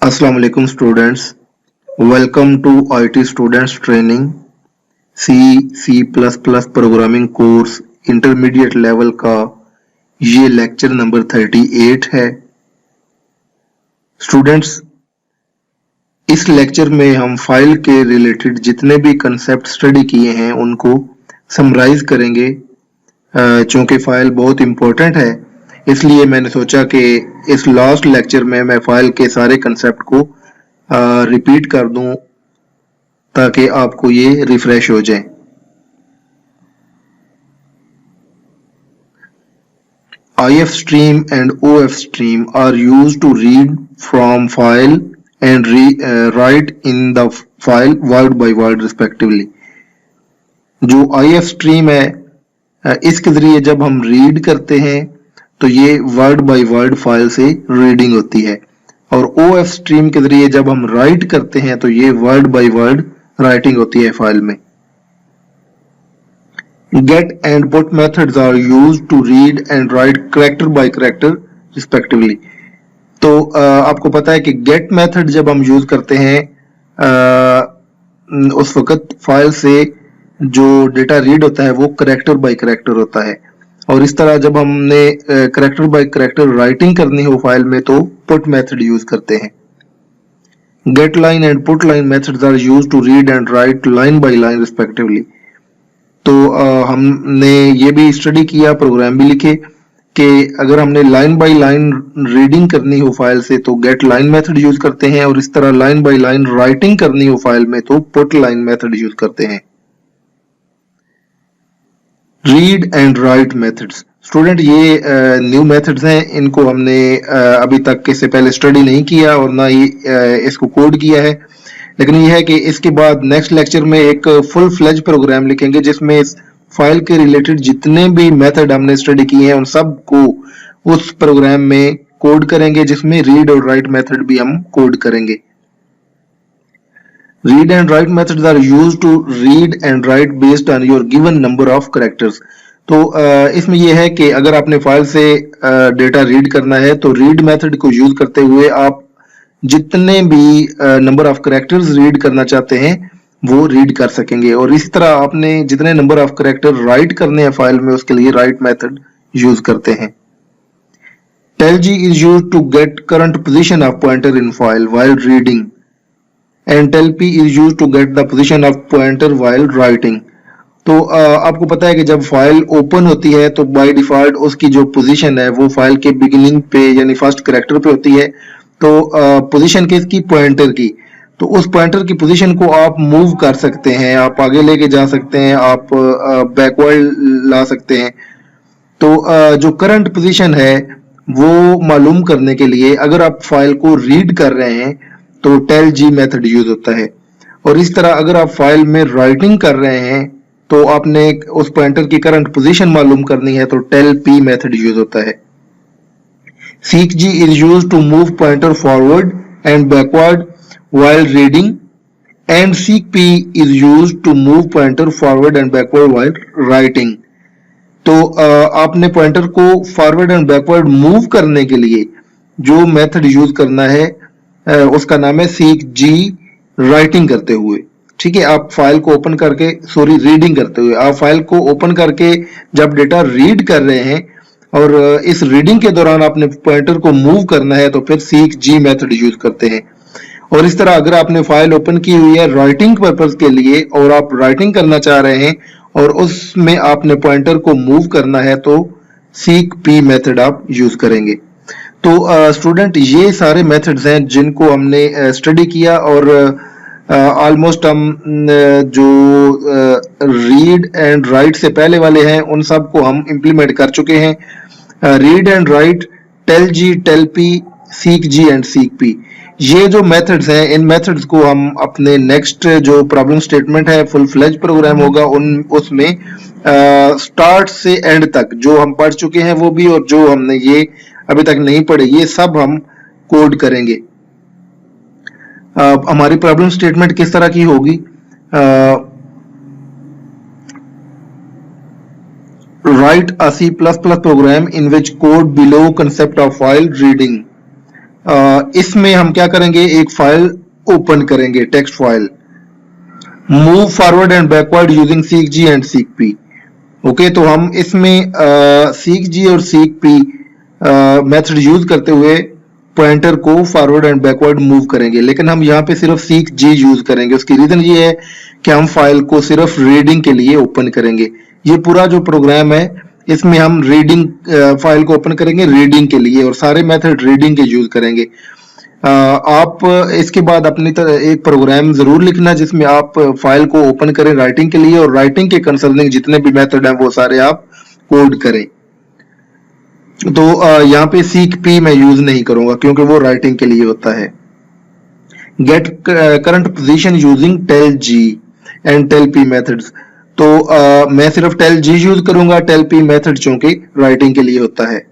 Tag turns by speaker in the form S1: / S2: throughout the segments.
S1: अस्सलाम वालेकुम students, welcome to IT students training C++ programming course intermediate level का ये लेक्चर नंबर 38 है। स्टूडेंट्स, इस लेक्चर में हम फाइल के रिलेटेड जितने भी कंसेप्ट स्टडी किए हैं उनको समराइज करेंगे। चूंकि फाइल बहुत इम्पोर्टेंट है इसलिए मैंने सोचा कि इस लास्ट लेक्चर में मैं फाइल के सारे कंसेप्ट को रिपीट कर दूं ताकि आपको ये रिफ्रेश हो जाए। IF stream and OF stream are used to read from file and write in the file word by word respectively। जो IF stream है इसके जरिए जब हम रीड करते हैं तो ये वर्ड बाय वर्ड फाइल से रीडिंग होती है, और OF स्ट्रीम के जरिए जब हम राइट करते हैं तो ये वर्ड बाय वर्ड राइटिंग होती है फाइल में। Get and put methods are used to read and write character by character respectively। तो आपको पता है कि get मेथड जब हम यूज करते हैं उस वक्त फाइल से जो डेटा रीड होता है वो करेक्टर बाय करेक्टर होता है, और इस तरह जब हमने करेक्टर बाय करेक्टर राइटिंग करनी हो फाइल में तो पुट मेथड यूज करते हैं। Get line and put line methods are used to read and write line by line respectively. तो हमने ये भी स्टडी किया, प्रोग्राम भी लिखे कि अगर हमने लाइन बाय लाइन रीडिंग करनी हो फाइल से तो गेट लाइन मेथड यूज करते हैं, और इस तरह लाइन बाय लाइन राइटिंग करनी हो फाइल में तो पुट लाइन मेथड यूज करते हैं। Read and right methods, student ये न्यू मेथड्स हैं, इनको हमने अभी तक इससे पहले स्टडी नहीं किया और ना ही इसको कोड किया है, लेकिन ये है कि इसके बाद नेक्स्ट लेक्चर में एक फुल फ्लेज प्रोग्राम लिखेंगे जिसमें इस फाइल के रिलेटेड जितने भी मेथड हमने स्टडी किए हैं उन सब को उस प्रोग्राम में कोड करेंगे, जिसमें रीड और राइट मेथड भी हम कोड करेंगे। Read and write methods are used to read and write based on your given number of characters। तो इसमें यह है कि अगर आपने फाइल से डेटा रीड करना है तो रीड मेथड को यूज करते हुए आप जितने भी नंबर ऑफ कैरेक्टर्स रीड करना चाहते हैं वो रीड कर सकेंगे, और इस तरह आपने जितने नंबर ऑफ कैरेक्टर राइट करने हैं फाइल में उसके लिए राइट मेथड यूज करते हैं। Tell G is used to get current position of pointer in file while reading and tel p is used to get the position of pointer while writing। तो आपको पता है कि जब फाइल ओपन होती है तो बाय डिफॉल्ट उसकी जो पोजीशन है वो फाइल के बिगिनिंग पे यानी फर्स्ट कैरेक्टर पे होती है। तो पोजीशन किसकी? पॉइंटर की। तो उस पॉइंटर की पोजीशन को आप मूव कर सकते हैं, आप आगे लेके जा सकते हैं, आप बैकवर्ड ला सकते हैं। तो जो करंट पोजीशन है वो मालूम करने के लिए अगर आप फाइल को रीड कर रहे हैं तो टेल जी मेथड यूज होता है, और इस तरह अगर आप फाइल में राइटिंग कर रहे हैं तो आपने उस पॉइंटर की करंट पोजीशन मालूम करनी है तो टेल पी मेथड यूज होता है। Seek G is use to move pointer forward and backward while reading and seek P is use to move pointer forward and backward while writing. तो आपने pointer को forward and backward move करने के लिए जो method use करना है उसका नाम है सीक जी राइटिंग करते हुए। ठीक है, आप फाइल को ओपन करके रीडिंग करते हुए आप फाइल को ओपन करके जब डेटा रीड कर रहे हैं और इस रीडिंग के दौरान आपने पॉइंटर को मूव करना है तो फिर सीक जी मेथड यूज करते हैं। और इस तरह अगर आपने फाइल ओपन की हुई है राइटिंग पर्पज के लिए और आप राइटिंग करना चाह रहे हैं और उसमें आपने पॉइंटर को मूव करना है तो सीक पी मेथड आप यूज करेंगे। तो स्टूडेंट ये सारे मेथड्स हैं जिनको हमने स्टडी किया, और ऑलमोस्ट हम जो रीड एंड राइट से पहले वाले हैं उन सब को हम इम्प्लीमेंट कर चुके हैं। Read and write, tell G, tell P, seek G and seek P, ये जो मेथड्स हैं इन मेथड्स को हम अपने नेक्स्ट जो प्रॉब्लम स्टेटमेंट है फुल फ्लेज प्रोग्राम होगा उसमें स्टार्ट से एंड तक जो हम पढ़ चुके हैं वो भी और जो हमने ये अभी तक नहीं पढ़े ये सब हम कोड करेंगे। हमारी प्रॉब्लम स्टेटमेंट किस तरह की होगी? Write a C++ program in which code below concept of file reading. इसमें हम क्या करेंगे, एक फाइल ओपन करेंगे, text file, move forward and backward using seek G and seek P. Okay, तो हम इसमें सीक जी और सीक पी मेथड यूज करते हुए पॉइंटर को फॉरवर्ड एंड बैकवर्ड मूव करेंगे, लेकिन हम यहाँ पे सिर्फ सीक जी यूज करेंगे। उसकी रीजन ये है कि हम फाइल को सिर्फ रीडिंग के लिए ओपन करेंगे। ये पूरा जो प्रोग्राम है इसमें हम रीडिंग फाइल को ओपन करेंगे रीडिंग के लिए, और सारे मेथड रीडिंग के यूज करेंगे। आप इसके बाद अपनी तरह एक प्रोग्राम जरूर लिखना जिसमें आप फाइल को ओपन करें राइटिंग के लिए, और राइटिंग के कंसर्निंग जितने भी मेथड हैं वो सारे आप कोड करें। तो यहाँ पे सीक पी मैं यूज नहीं करूंगा क्योंकि वो राइटिंग के लिए होता है। Get current position using tell G and tell P methods, तो मैं सिर्फ टेल जी यूज करूंगा, टेल पी मेथड चूंकि राइटिंग के लिए होता है।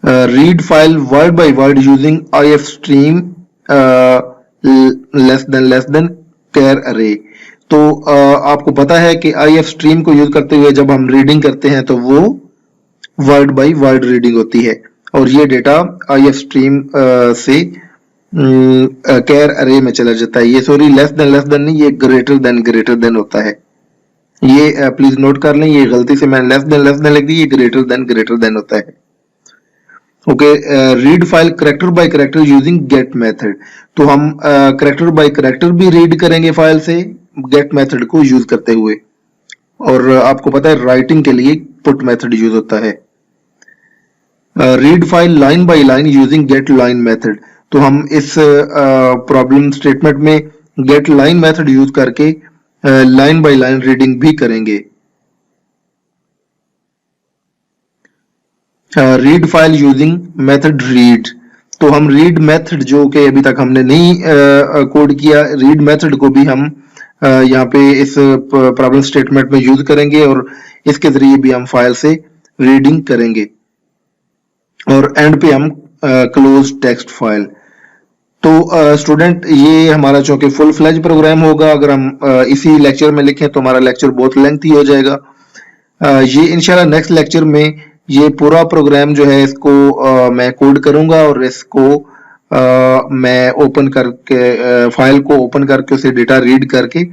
S1: Read file word by word using ifstream less than char array। तो आपको पता है कि ifstream को यूज करते हुए जब हम रीडिंग करते हैं तो वो वर्ड बाय वर्ड रीडिंग होती है, और ये डेटा ifstream से char array में चला जाता है। ये सॉरी लेस देन नहीं, ये ग्रेटर देन होता है। ये प्लीज नोट कर लें, ये गलती से मैंने लेस देन लिख दी, ये ग्रेटर देन होता है। Okay, read file character bye character using get method, तो हम कैरेक्टर बाय कैरेक्टर भी रीड करेंगे फाइल से गेट मेथड को यूज करते हुए, और आपको पता है राइटिंग के लिए पुट मेथड यूज होता है। Read file line by line using get line method, तो हम इस प्रॉब्लम स्टेटमेंट में गेट लाइन मेथड यूज करके लाइन बाय लाइन रीडिंग भी करेंगे। Read file using method read, तो हम रीड मेथड जो कि अभी तक हमने नहीं कोड किया, रीड मेथड को भी हम यहाँ पे इस प्रॉब्लम स्टेटमेंट में यूज करेंगे, और इसके जरिए भी हम फाइल से रीडिंग करेंगे, और एंड पे हम क्लोज टेक्स्ट फाइल। तो स्टूडेंट ये हमारा चूंकि फुल फ्लेज प्रोग्राम होगा, अगर हम इसी लेक्चर में लिखें तो हमारा लेक्चर बहुत लेंथी हो जाएगा। ये इंशाल्लाह नेक्स्ट लेक्चर में ये पूरा प्रोग्राम जो है इसको मैं कोड करूंगा, और इसको मैं ओपन करके फाइल को ओपन करके उसे डेटा रीड करके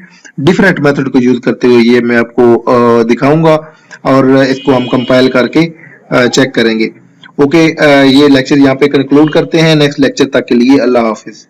S1: डिफरेंट मेथड को यूज करते हुए ये मैं आपको दिखाऊंगा, और इसको हम कंपाइल करके चेक करेंगे। ओके, ये लेक्चर यहाँ पे कंक्लूड करते हैं। नेक्स्ट लेक्चर तक के लिए अल्लाह हाफिज।